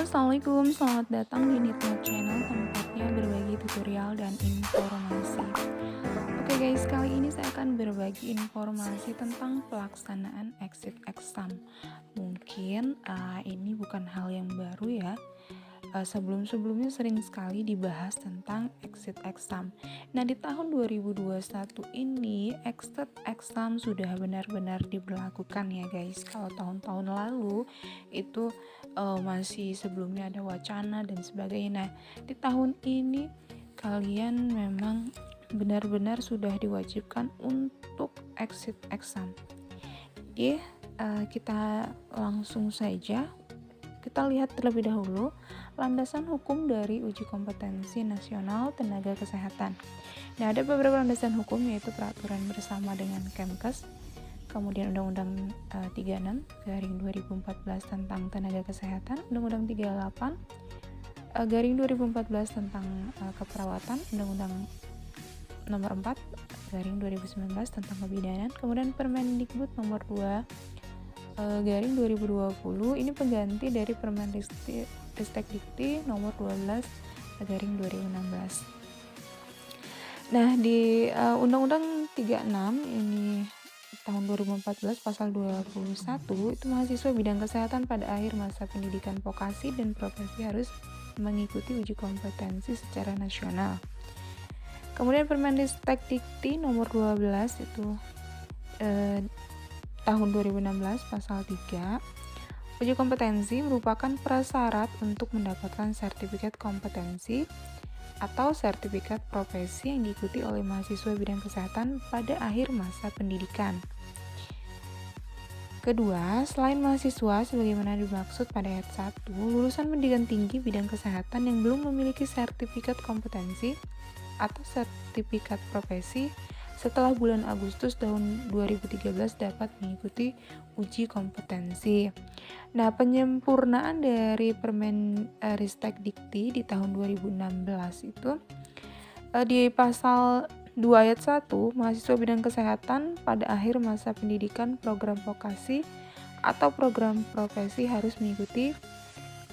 Assalamualaikum, selamat datang di Nitmo Channel, tempatnya berbagi tutorial dan informasi. Oke guys, kali ini saya akan berbagi informasi tentang pelaksanaan exit exam. Mungkin ini bukan hal yang baru ya. Sebelum-sebelumnya sering sekali dibahas tentang exit exam. Nah, di tahun 2021 ini exit exam sudah benar-benar diberlakukan ya guys. Kalau tahun-tahun lalu itu masih sebelumnya ada wacana dan sebagainya. Nah, di tahun ini kalian memang benar-benar sudah diwajibkan untuk exit exam. Jadi kita langsung saja kita lihat terlebih dahulu landasan hukum dari uji kompetensi nasional tenaga kesehatan. Nah, ada beberapa landasan hukum yaitu peraturan bersama dengan Kemkes, kemudian Undang-Undang 36 garing 2014 tentang tenaga kesehatan, Undang-Undang 38 garing 2014 tentang keperawatan, Undang-Undang nomor 4 garing 2019 tentang kebidanan, kemudian Permendikbud nomor 2 garing 2020 ini pengganti dari Permendikti nomor 12 garing 2016. Nah, di Undang-Undang 36 ini tahun 2014 pasal 21 itu mahasiswa bidang kesehatan pada akhir masa pendidikan vokasi dan profesi harus mengikuti uji kompetensi secara nasional. Kemudian Permendikti nomor 12 itu tahun 2016 pasal 3, uji kompetensi merupakan prasyarat untuk mendapatkan sertifikat kompetensi atau sertifikat profesi yang diikuti oleh mahasiswa bidang kesehatan pada akhir masa pendidikan. Kedua, selain mahasiswa sebagaimana dimaksud pada ayat 1, lulusan pendidikan tinggi bidang kesehatan yang belum memiliki sertifikat kompetensi atau sertifikat profesi setelah bulan Agustus tahun 2013 dapat mengikuti uji kompetensi. Nah, penyempurnaan dari Permendikti di tahun 2016 itu di pasal 2 ayat 1, mahasiswa bidang kesehatan pada akhir masa pendidikan program vokasi atau program profesi harus mengikuti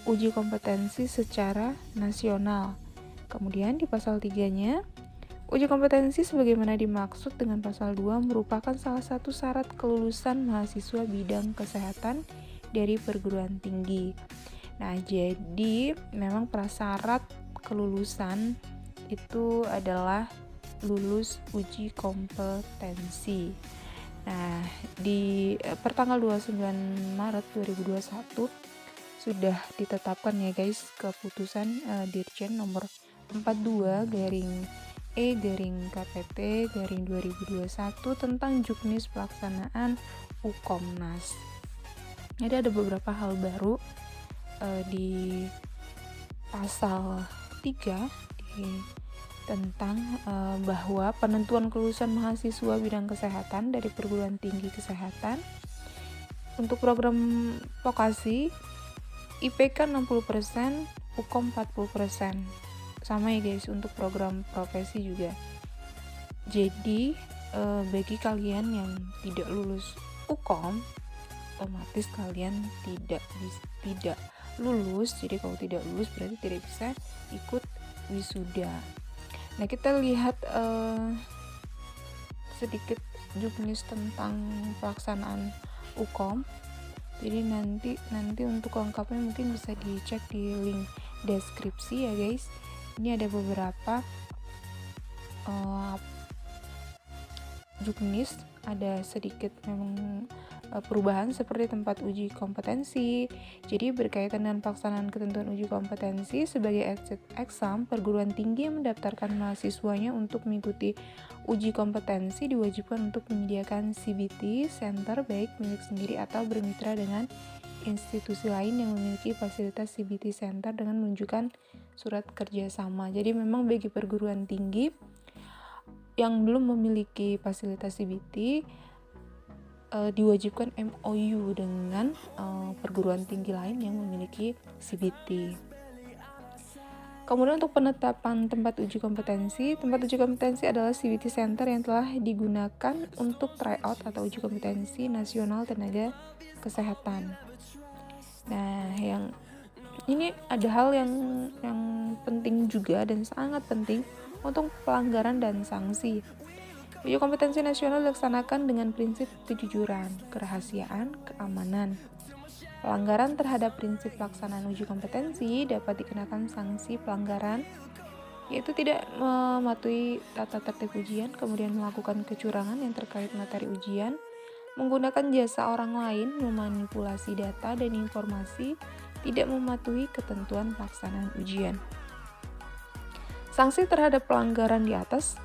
uji kompetensi secara nasional. Kemudian di pasal 3-nya, uji kompetensi sebagaimana dimaksud dengan pasal 2 merupakan salah satu syarat kelulusan mahasiswa bidang kesehatan dari perguruan tinggi. Nah, jadi memang prasyarat kelulusan itu adalah lulus uji kompetensi. Nah, di pertanggal 29 Maret 2021 sudah ditetapkan ya guys keputusan Dirjen nomor 42 garing KPT garing 2021 tentang juknis pelaksanaan Ukomnas. Jadi ada beberapa hal baru di pasal 3 tentang bahwa penentuan kelulusan mahasiswa bidang kesehatan dari perguruan tinggi kesehatan untuk program vokasi IPK 60%, Ukom 40%. Sama ya guys untuk program profesi juga. Jadi bagi kalian yang tidak lulus Ukom, otomatis kalian tidak lulus. Jadi kalau tidak lulus berarti tidak bisa ikut wisuda. Nah, kita lihat sedikit juknis tentang pelaksanaan Ukom. Jadi nanti untuk lengkapnya mungkin bisa dicek di link deskripsi ya guys. Ini ada beberapa juknis, ada sedikit memang perubahan seperti tempat uji kompetensi. Jadi berkaitan dengan pelaksanaan ketentuan uji kompetensi sebagai exit exam, perguruan tinggi yang mendaftarkan mahasiswanya untuk mengikuti uji kompetensi diwajibkan untuk menyediakan CBT center baik milik sendiri atau bermitra dengan institusi lain yang memiliki fasilitas CBT center dengan menunjukkan surat kerjasama. Jadi memang bagi perguruan tinggi yang belum memiliki fasilitas CBT diwajibkan MOU dengan perguruan tinggi lain yang memiliki CBT. Kemudian untuk penetapan tempat uji kompetensi adalah CBT Center yang telah digunakan untuk tryout atau uji kompetensi nasional tenaga kesehatan. Nah, yang ini ada hal yang penting juga dan sangat penting untuk pelanggaran dan sanksi. Uji kompetensi nasional dilaksanakan dengan prinsip kejujuran, kerahasiaan, keamanan. Pelanggaran terhadap prinsip pelaksanaan uji kompetensi dapat dikenakan sanksi pelanggaran, yaitu tidak mematuhi tata tertib ujian, kemudian melakukan kecurangan yang terkait materi ujian, menggunakan jasa orang lain, memanipulasi data dan informasi, tidak mematuhi ketentuan pelaksanaan ujian. Sanksi terhadap pelanggaran di atas,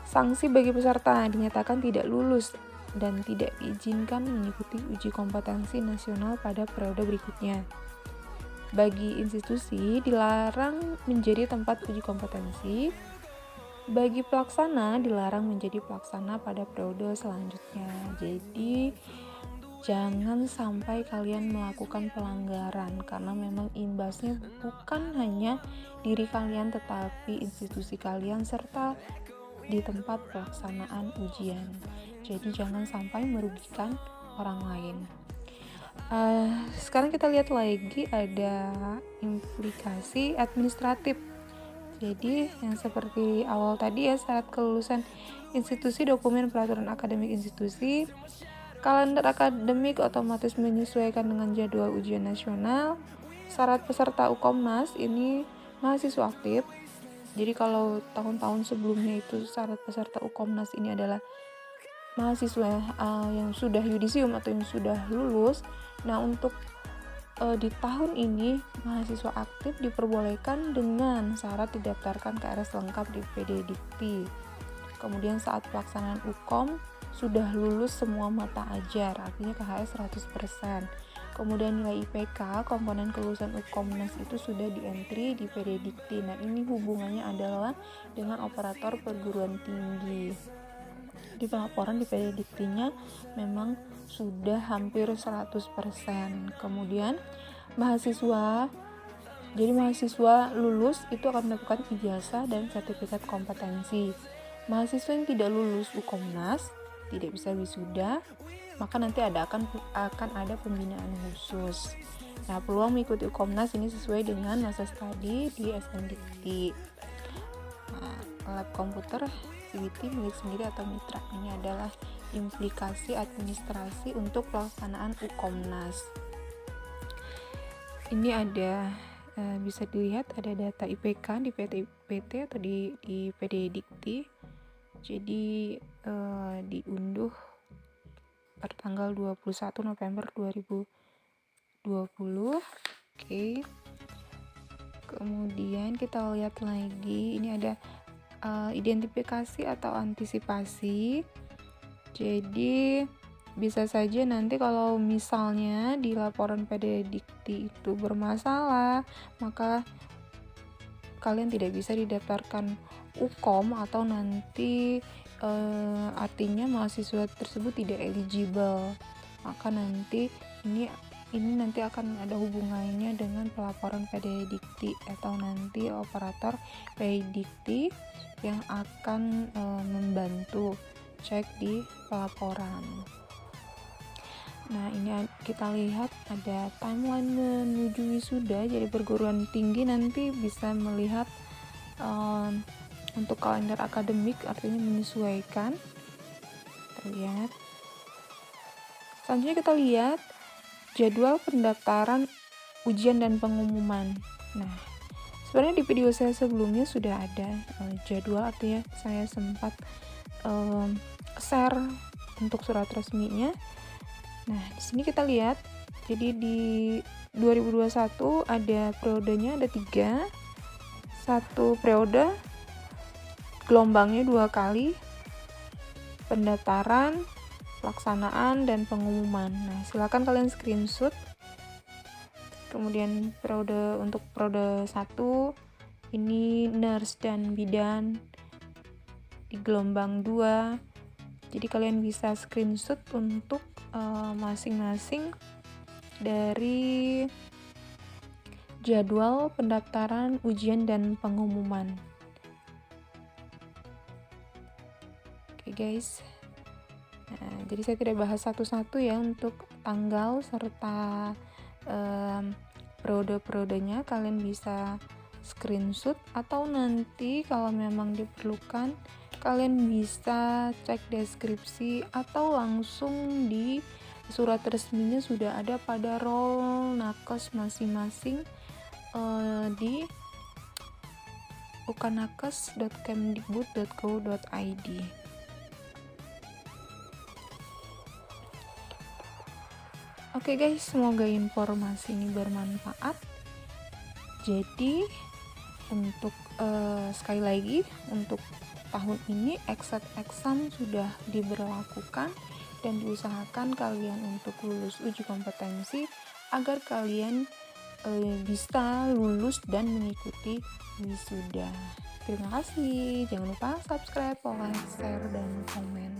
sanksi bagi peserta dinyatakan tidak lulus dan tidak diizinkan mengikuti uji kompetensi nasional pada periode berikutnya. Bagi institusi dilarang menjadi tempat uji kompetensi. Bagi pelaksana dilarang menjadi pelaksana pada periode selanjutnya. Jadi jangan sampai kalian melakukan pelanggaran karena memang imbasnya bukan hanya diri kalian tetapi institusi kalian serta di tempat pelaksanaan ujian. Jadi jangan sampai merugikan orang lain. Sekarang kita lihat lagi ada implikasi administratif. Jadi yang seperti awal tadi ya, syarat kelulusan institusi, dokumen peraturan akademik institusi, kalender akademik otomatis menyesuaikan dengan jadwal ujian nasional, syarat peserta UKOMNAS ini mahasiswa aktif. Jadi kalau tahun-tahun sebelumnya itu syarat peserta UKOMNAS ini adalah mahasiswa yang sudah yudisium atau yang sudah lulus. Nah, untuk di tahun ini mahasiswa aktif diperbolehkan dengan syarat didaftarkan KRS lengkap di PD Dikti. Kemudian saat pelaksanaan UKOM sudah lulus semua mata ajar, artinya KHS 100%. Kemudian nilai IPK komponen kelulusan UKOMNAS itu sudah di-entry di PD Dikti. Nah, ini hubungannya adalah dengan operator perguruan tinggi. Di pelaporan di PD Diktinya memang sudah hampir 100%. Kemudian mahasiswa lulus itu akan mendapatkan ijazah dan sertifikat kompetensi. Mahasiswa yang tidak lulus UKOMNAS tidak bisa wisuda, maka nanti akan ada pembinaan khusus. Nah, peluang mengikuti UKOMNAS ini sesuai dengan masa studi di SN Dikti. Nah, lab komputer CBT milik sendiri atau mitra, ini adalah implikasi administrasi untuk pelaksanaan UKOMNAS. Ini ada bisa dilihat ada data IPK di PT atau di PD Dikti. Jadi diunduh per tanggal 21 November 2020. Oke. Kemudian kita lihat lagi, ini ada identifikasi atau antisipasi. Jadi bisa saja nanti kalau misalnya di laporan PD Dikti itu bermasalah, maka kalian tidak bisa didaftarkan UKOM atau nanti artinya mahasiswa tersebut tidak eligible. Maka nanti ini nanti akan ada hubungannya dengan pelaporan PD Dikti atau nanti operator PD Dikti yang akan membantu cek di pelaporan. Nah, ini kita lihat ada timeline menuju wisuda. Jadi perguruan tinggi nanti bisa melihat untuk kalender akademik, artinya menyesuaikan. Kita lihat. Selanjutnya kita lihat jadwal pendaftaran ujian dan pengumuman. Nah, sebenarnya di video saya sebelumnya sudah ada jadwal, artinya saya sempat share untuk surat resminya. Nah, di sini kita lihat, jadi di 2021 ada periodenya, ada 3. Satu periode, gelombangnya 2 kali, pendaftaran, pelaksanaan, dan pengumuman. Nah, silakan kalian screenshot. Kemudian untuk periode 1, ini nurse dan bidan di gelombang 2. Jadi kalian bisa screenshot untuk masing-masing dari jadwal pendaftaran ujian dan pengumuman. Oke guys, nah, jadi saya tidak bahas satu-satu ya untuk tanggal serta periode-periodenya kalian bisa screenshot, atau nanti kalau memang diperlukan kalian bisa cek deskripsi atau langsung di surat resminya sudah ada pada roll nakes masing-masing di ukanakes.kemdikbud.go.id. Oke guys, semoga informasi ini bermanfaat. Jadi untuk sekali lagi, untuk tahun ini exam sudah diberlakukan dan diusahakan kalian untuk lulus uji kompetensi agar kalian bisa lulus dan mengikuti wisuda. Terima kasih. Jangan lupa subscribe, like, share, dan komen.